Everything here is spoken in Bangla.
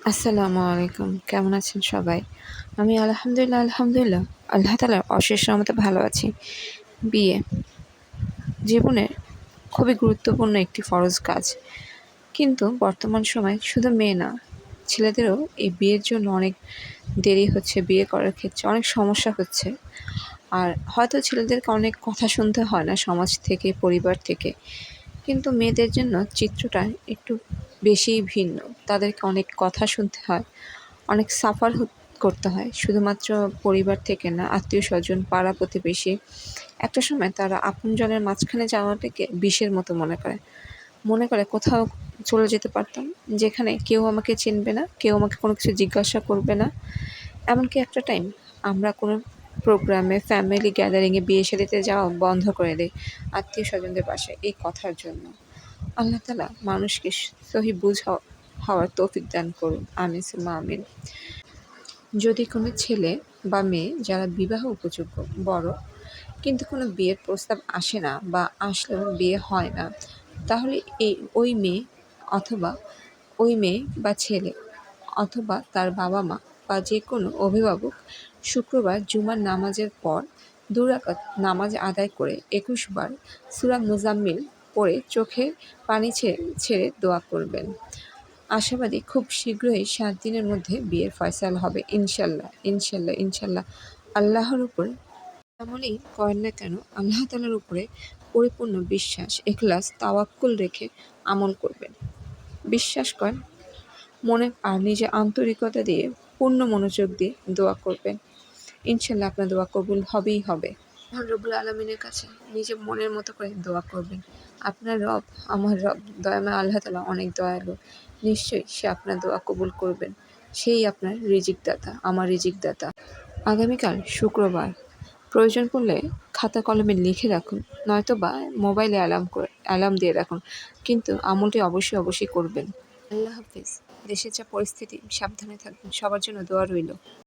আসসালামু আলাইকুম। কেমন আছেন সবাই? আমি আলহামদুলিল্লাহ আল্লাহ তাআলার অশেষ রহমতে ভালো আছি। বিয়ে জীবনের খুবই গুরুত্বপূর্ণ একটি ফরজ কাজ। কিন্তু বর্তমান সময়ে শুধু মেয়ে না, ছেলেদেরও এই বিয়ের জন্য অনেক দেরি হচ্ছে, বিয়ে করার ক্ষেত্রে অনেক সমস্যা হচ্ছে। আর হয়তো ছেলেদেরকে অনেক কথা শুনতে হয় না সমাজ থেকে, পরিবার থেকে। কিন্তু মেয়েদের জন্য চিত্রটা একটু বেশিই ভিন্ন। তাদেরকে অনেক কথা শুনতে হয়, অনেক সাফার করতে হয়। শুধুমাত্র পরিবার থেকে না, আত্মীয়স্বজন, পাড়া-প্রতিবেশী। একটা সময় তারা আপনজনের মাঝখানে যাওয়াটাকে বিষের মতো মনে করে। মনে করে কোথাও চলে যেতে পারতাম, যেখানে কেউ আমাকে চিনবে না, কেউ আমাকে কোনো কিছু জিজ্ঞাসা করবে না। এমনকি একটা টাইম আমরা কোনো প্রোগ্রামে, ফ্যামিলি গ্যাদারিংয়ে, বিয়ে-শাদিতে যাওয়া বন্ধ করে দেই আত্মীয়স্বজনদের বাসায় এই কথার জন্য। আল্লাহ তাআলা মানুষকে সহি বুঝ হওয়ার তৌফিক দান করুন। আমিন সুম্মা আমিন। যদি কোনো ছেলে বা মেয়ে যারা বিবাহ উপযোগ্য, বড়, কিন্তু কোনো বিয়ের প্রস্তাব আসে না বা আসলেও বিয়ে হয় না, তাহলে অথবা ওই মেয়ে বা ছেলে অথবা তার বাবা-মা বা যেকোনো অভিভাবক শুক্রবার জুমার নামাজের পর ২ রাকাত নামাজ আদায় করে ২১ বার সূরা মুজাম্মিল পড়ে চোখে পানি ছেড়ে দোয়া করবেন। আশাবাদী খুব শীঘ্রই ৭ দিনের মধ্যে বিয়ের ফয়সালা হবে ইনশাল্লাহ, ইনশাল্লাহ, ইনশাল্লাহ। আল্লাহর উপর আমলই করেন না কেন, আল্লাহ তাআলার উপরে পরিপূর্ণ বিশ্বাস, ইখলাস, তাওয়াক্কুল রেখে আমল করবেন। বিশ্বাস করেন মনে আর নিজের আন্তরিকতা দিয়ে পূর্ণ মনোযোগ দিয়ে দোয়া করবেন। ইনশাল্লাহ আপনার দোয়া কবুল হবেই হবে। মহান রব্বুল আলামিনের কাছে নিজের মনের মতো করে দোয়া করবেন। আপনার রব, আমার রব, দয়াময় আল্লাহ তাআলা অনেক দয়ালু। নিশ্চয়ই সে আপনার দোয়া কবুল করবেন। সেই আপনার রিজিক দাতা, আমার রিজিক দাতা। আগামীকাল শুক্রবার। প্রয়োজন পড়লে খাতা কলমে লিখে রাখুন, নয়তোবা মোবাইলে অ্যালার্ম দিয়ে রাখুন। কিন্তু আমলটি অবশ্যই করবেন। আল্লাহ হাফেজ। দেশের যা পরিস্থিতি, সাবধানে থাকবেন। সবার জন্য দোয়া রইল।